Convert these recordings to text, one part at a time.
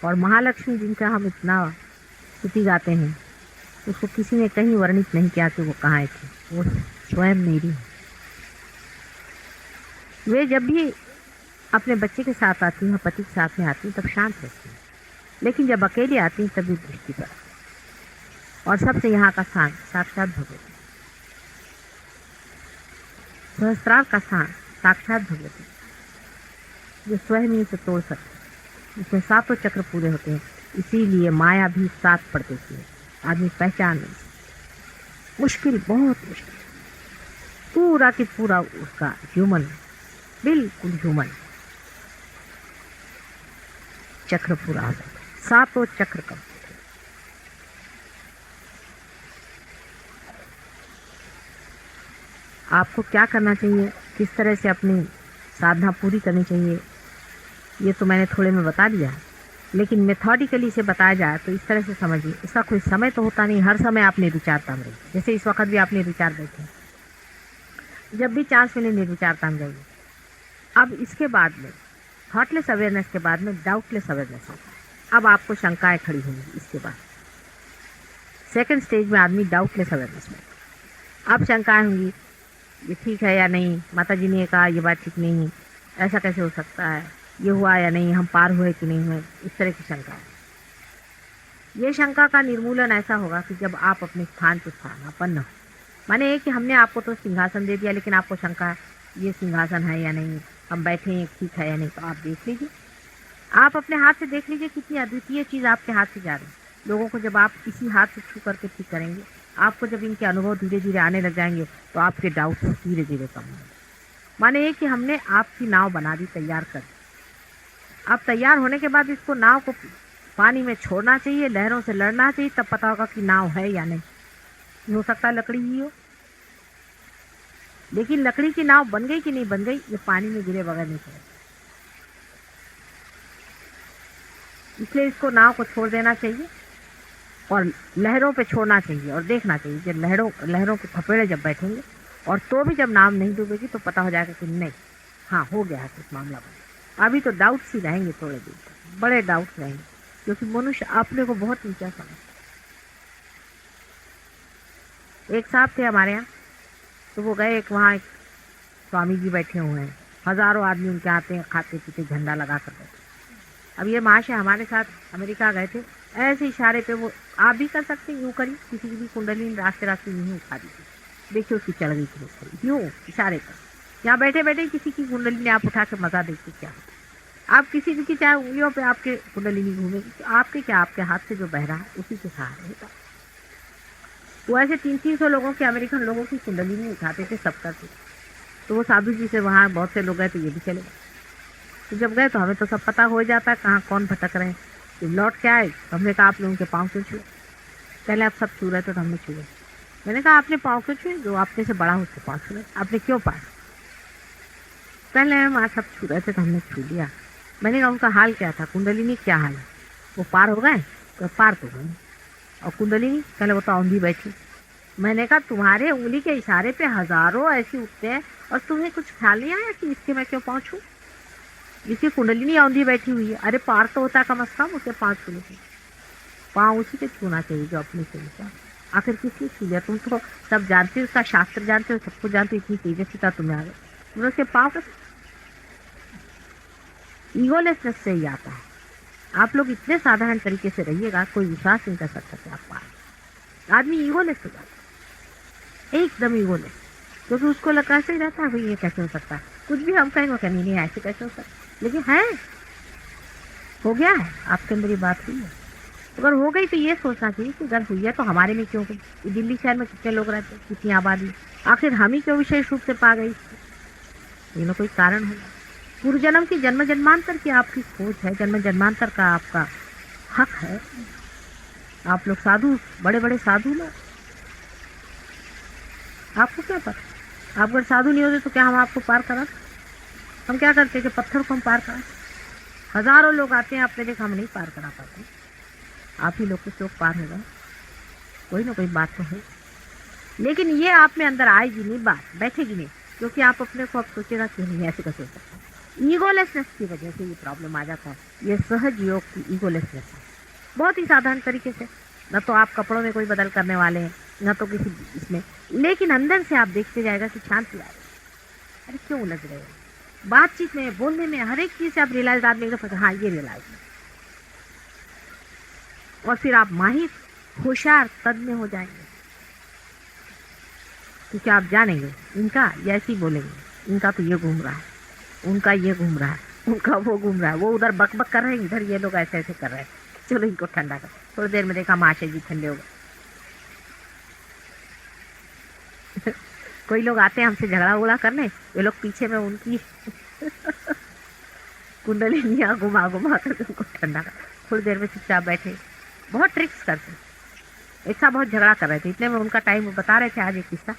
और महालक्ष्मी जिनका हम इतना स्तुति गाते हैं, उसको किसी ने कहीं वर्णित नहीं किया कि वो कहाँ थी, वो स्वयं मेरी है। वे जब भी अपने बच्चे के साथ आती हैं, पति के साथ में आती हैं, तब शांत रहती हैं, लेकिन जब अकेली आती हैं तभी दृष्टि पर। और सबसे यहाँ का शांत साक्षात भगवती, सहस्त्रार का शांत साक्षात भगवती, जो स्वयं ही से तोड़ सकते, इसमें सातों चक्र पूरे होते हैं। इसीलिए माया भी साथ पड़ देती है, आदमी पहचान नहीं, मुश्किल, बहुत मुश्किल। पूरा कि पूरा उसका ह्यूमन, बिल्कुल ह्यूमन चक्र पूरा हो जाता है, सातों चक्र कम। आपको क्या करना चाहिए, किस तरह से अपनी साधना पूरी करनी चाहिए, ये तो मैंने थोड़े में बता दिया है, लेकिन मेथोडिकली इसे बताया जाए तो इस तरह से समझिए। इसका कोई समय तो होता नहीं, हर समय आप निर्विचारता में रहिए। जैसे इस वक्त भी आप निर्विचार बैठे हैं, जब भी चांस मिले निर्विचारता में रहिए। अब इसके बाद में थॉटलेस अवेयरनेस के बाद में डाउटलेस अवेयरनेस होता है। अब आपको शंकाएं खड़ी होंगी, इसके बाद सेकंड स्टेज में आदमी डाउटलेस अवेयरनेस में। अब शंकाएं होंगी, ये ठीक है या नहीं, माता जी ने कहा ये बात ठीक नहीं, ऐसा कैसे हो सकता है, ये हुआ या नहीं, हम पार हुए कि नहीं हुए, इस तरह की शंका है। ये शंका का निर्मूलन ऐसा होगा कि जब आप अपने स्थान पर स्थानापन्न हो। माने कि हमने आपको तो सिंहासन दे दिया, लेकिन आपको शंका है ये सिंहासन है या नहीं, हम बैठे हैं ठीक है या नहीं, तो आप देख लीजिए, आप अपने हाथ से देख लीजिए कितनी अद्वितीय चीज़ आपके हाथ से जा रही है। लोगों को जब आप इसी हाथ से छू करके ठीक करेंगे, आपको जब इनके अनुभव धीरे धीरे आने लग जाएंगे, तो आपके डाउट धीरे धीरे कम होंगे। माने ये कि हमने आपकी नाव बना दी, तैयार कर दी। अब तैयार होने के बाद इसको नाव को पानी में छोड़ना चाहिए, लहरों से लड़ना चाहिए, तब पता होगा कि नाव है या नहीं। हो सकता है लकड़ी ही हो, लेकिन लकड़ी की नाव बन गई कि नहीं बन गई, ये पानी में गिरे बगैर नहीं चलेगा। इसलिए इसको नाव को छोड़ देना चाहिए और लहरों पे छोड़ना चाहिए और देखना चाहिए। जब लहरों के थपेड़े जब बैठेंगे और तो भी जब नाव नहीं डूबेगी, तो पता हो जाएगा कि नहीं, हाँ हो गया है कुछ मामला बना। अभी तो डाउट्स ही रहेंगे, थोड़े दिन तक बड़े डाउट्स रहेंगे, क्योंकि मनुष्य अपने को बहुत नीचा समझता। एक साहब थे हमारे यहाँ, तो वो गए, एक वहाँ एक स्वामी जी बैठे हुए हैं, हजारों आदमी उनके आते हैं, खाते पीते झंडा लगा कर बैठे। अब ये महाशय हमारे साथ अमेरिका गए थे, ऐसे इशारे पे वो, आप भी कर सकते हैं, यूँ करिए, किसी की भी कुंडली रास्ते रास्ते यूँ उठा दीजिए, देखिए उसकी चढ़ गई थी, यूँ इशारे पर। यहाँ बैठे बैठे किसी की कुंडली ने आप उठा के मजा देखते क्या होता। आप किसी की चाहे उंगलियों पे आपके कुंडली नहीं घूमेगी, तो आपके क्या, आपके हाथ से जो बह रहा है उसी के सहारे होता। वो ऐसे 300-300 लोगों के, अमेरिकन लोगों की कुंडली नहीं उठाते थे, सब करते थे। तो वो साधु जी से वहाँ बहुत से लोग गए, तो ये भी चले गए। तो जब गए तो हमें तो सब पता हो जाता है कहाँ कौन भटक रहे हैं। जब लौट के आए तो हमने कहा आप लोगों के पाँव क्यों छुए, पहले आप सब छू रहे थे तो हमने छुए। मैंने कहा आपने पाँव क्यों छुए, जो आपने से बड़ा हो उसके पाँव छुए, आपने क्यों पाए, पहले हम आज सब छू रहे थे तो हमने छू लिया। मैंने कहा उनका हाल क्या था, कुंडलिनी क्या हाल है, वो पार हो गए, तो पार तो गए, और कुंडलिनी पहले वो तो औंधी बैठी। मैंने कहा तुम्हारे उंगली के इशारे पे हजारों ऐसे उठते हैं और तुम्हें कुछ ख्याल नहीं आया कि इसके मैं क्यों पहुंचूं, इसकी कुंडलिनी औंधी बैठी हुई है। अरे पार तो होता कम अज कम उसे 5 छूने के, पाँव उसी के छूना चाहिए जो अपने से ऊपर। आखिर किसने छू लिया, तुम तो सब जानते हो, उसका शास्त्र जानते हो, सबको जानते हो, इतनी तेजस्विता तुम्हें आ गई, तुमने उसके पाँव पे। ईगोलेसनेस से ही आता है। आप लोग इतने साधारण तरीके से रहिएगा, कोई विश्वास नहीं कर सकता कि आप पार। आदमी ईगोलेस हो जाता है, एकदम ईगोलेस, क्योंकि उसको लगा ऐसे ही रहता है भाई ये कैसे हो सकता है, कुछ भी हम कहेंगे कहनी नहीं ऐसे कैसे हो सकता, लेकिन है, हो गया है, आपके अंदर ये बात हुई है। अगर हो गई तो ये सोचना चाहिए कि अगर हुई है तो हमारे में क्यों गई। दिल्ली शहर में कितने लोग रहते हैं, कितनी आबादी, आखिर हम ही क्यों विशेष रूप से पा गई, ये ना कोई कारण होगा। पूर्व जन्म की जन्म जन्मांतर की आपकी खोज है, जन्म जन्मांतर का आपका हक है। आप लोग साधु, बड़े बड़े साधु लोग, आपको क्या पता, आप अगर साधु नहीं होते तो क्या हम आपको पार करा, हम क्या करते कि पत्थर को हम पार करा। हजारों लोग आते हैं, आपने देखा हम नहीं पार करा पाते, आप ही लोग कुछ लोग पार हो गए, कोई ना कोई बात तो है। लेकिन ये आप में अंदर आएगी नहीं, बात बैठेगी नहीं, क्योंकि आप अपने को अब सोचेगा कि नहीं ऐसे कैसे हो सकता है, ईगोलेसनेस की वजह से ये प्रॉब्लम आ जाता है। ये सहज योग की ईगोलेसनेस है, बहुत ही साधारण तरीके से। न तो आप कपड़ों में कोई बदल करने वाले हैं, न तो किसी इसमें, लेकिन अंदर से आप देखते जाएगा कि शांति आ रही है। अरे क्यों उलझ रहे हो? बातचीत में, बोलने में, हर एक चीज से आप रियलाइज, आदमी एकदम हाँ ये रियलाइज, और फिर आप माहिर, होशियार, तज्ञ हो जाएंगे। क्योंकि आप जानेंगे इनका ये ऐसे ही बोलेंगे, इनका तो ये घूम रहा है, उनका ये घूम रहा है, उनका वो घूम रहा है, वो उधर बक बक कर रहे हैं, इधर ये लोग ऐसे ऐसे कर रहे हैं, चलो इनको ठंडा कर। थोड़ी देर में देखा महाशय जी ठंडे हो गए। कोई लोग आते हैं हमसे झगड़ा उगड़ा करने, वे लोग पीछे में उनकी कुंडलिनियाँ घुमा घुमा कर उनको ठंडा कर, थोड़ी देर में चुपचाप बैठे। बहुत ट्रिक्स करते। एक साथ बहुत झगड़ा कर रहे थे, इतने में उनका टाइम बता रहे थे। आज एक किस्सा,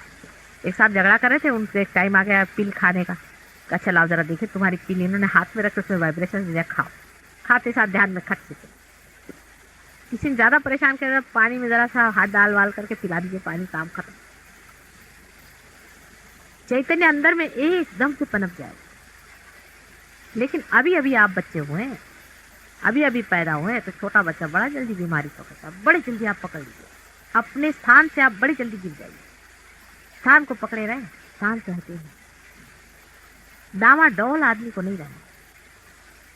एक साथ झगड़ा कर रहे थे, उनसे एक टाइम आ गया पिल खाने का। अच्छा लाओ जरा देखे तुम्हारी पिल, इन्होंने हाथ में रख उसमें वाइब्रेशन दिया, खाओ। खाते साथ ध्यान में खट से किसी ने ज्यादा परेशान कर, पानी में जरा सा हाथ डाल वाल करके पिला दीजिए, पानी, काम खत्म। चैतन्य अंदर में एकदम से पनप जाएगा। लेकिन अभी अभी आप बच्चे हुए हैं, अभी अभी पैदा हुए हैं, तो छोटा बच्चा बड़ा जल्दी बीमारी पकड़ता है, बड़ी जल्दी आप पकड़ लीजिए। अपने स्थान से आप बड़ी जल्दी गिर जाइए। स्थान को पकड़े रहे, स्थान से हटे हैं। डामाडोल आदमी को नहीं रहना,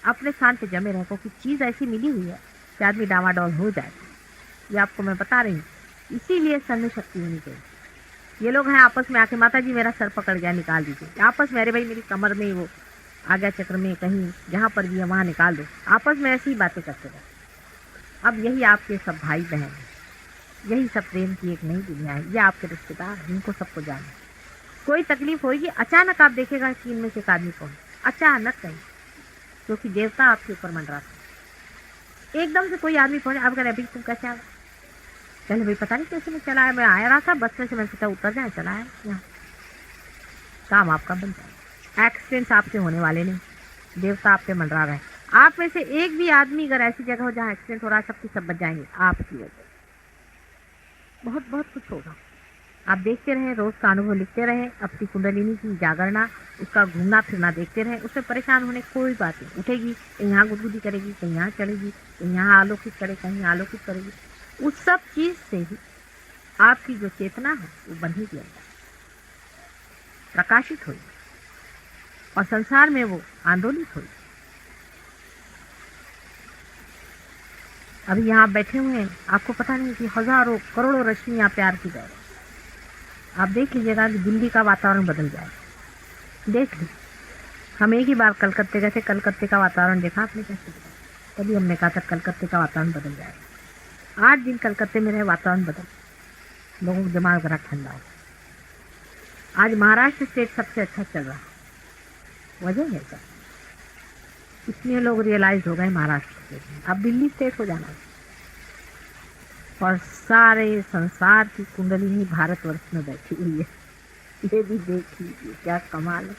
अपने स्थान पे जमे रहे, क्योंकि चीज ऐसी मिली हुई है कि आदमी डामाडोल हो जाएगा। ये आपको मैं बता रही हूँ। इसीलिए संग शक्ति होनी चाहिए। ये लोग हैं आपस में आके, माता जी मेरा सर पकड़ गया, निकाल दीजिए। आपस में, अरे भाई मेरी कमर में वो आ गया चक्र में, कहीं जहाँ पर भी है वहाँ निकाल दो। आपस में ऐसी ही बातें करते रहे। अब यही आपके सब भाई बहन हैं, यही सब प्रेम की एक नई दुनिया है। ये आपके रिश्तेदार, इनको सबको जाना। कोई तकलीफ होगी, अचानक आप देखेगा कि इनमें से एक आदमी कौन, अचानक कहीं, क्योंकि देवता आपके ऊपर मंडराता है। एकदम से कोई आदमी पहुंचे, आप कह रहे अभी तुम कैसे आ गए? चलो भाई पता नहीं कैसे मैं चला है, मैं आया रहा था बस में से, मैंने सोचा उतर जाए, चला है यहाँ, काम आपका बन जाए। एक्सीडेंट्स आपसे होने वाले नहीं, देवता आप पे मंडरा रहे हैं। आप में से एक भी आदमी अगर ऐसी जगह हो जहाँ एक्सीडेंट हो रहा है, सबकी सब बच जाएंगे आपकी वजह से। बहुत बहुत कुछ होगा। आप देखते रहें, रोज का अनुभव लिखते रहें, अपनी कुंडलिनी की जागरणा, उसका घूमना फिरना देखते रहें। उसमें परेशान होने की कोई बात नहीं। उठेगी कहीं यहाँ गुदगुदी करेगी, कहीं यहाँ चढ़ेगी, कहीं यहाँ आलोकित करे, कहीं आलोकित करेगी। उस सब चीज से ही आपकी जो चेतना है वो बंधेगी, अंदर प्रकाशित होगी, और संसार में वो आंदोलित होगी। अभी यहाँ बैठे हुए हैं, आपको पता नहीं कि हजारों करोड़ों रश्मियां प्यार की जाए। आप देख लीजिएगा कि दिल्ली का वातावरण बदल जाएगा। देख लीजिए, हम एक ही बार कलकत्ते गए थे, कलकत्ते का वातावरण देखा आपने कैसे? तभी हमने कहा था कलकत्ते का वातावरण बदल जाएगा। 8 दिन कलकत्ते में रहे, वातावरण बदल, लोगों का दिमाग जरा ठंडा हो। आज महाराष्ट्र स्टेट सबसे अच्छा चल रहा है। वजह है सर, इसलिए लोग रियलाइज हो गए महाराष्ट्र स्टेट में। अब दिल्ली स्टेट हो जाना है, और सारे संसार की कुंडली ही भारतवर्ष में बैठी हुई है। ये भी देख लीजिए क्या कमाल है।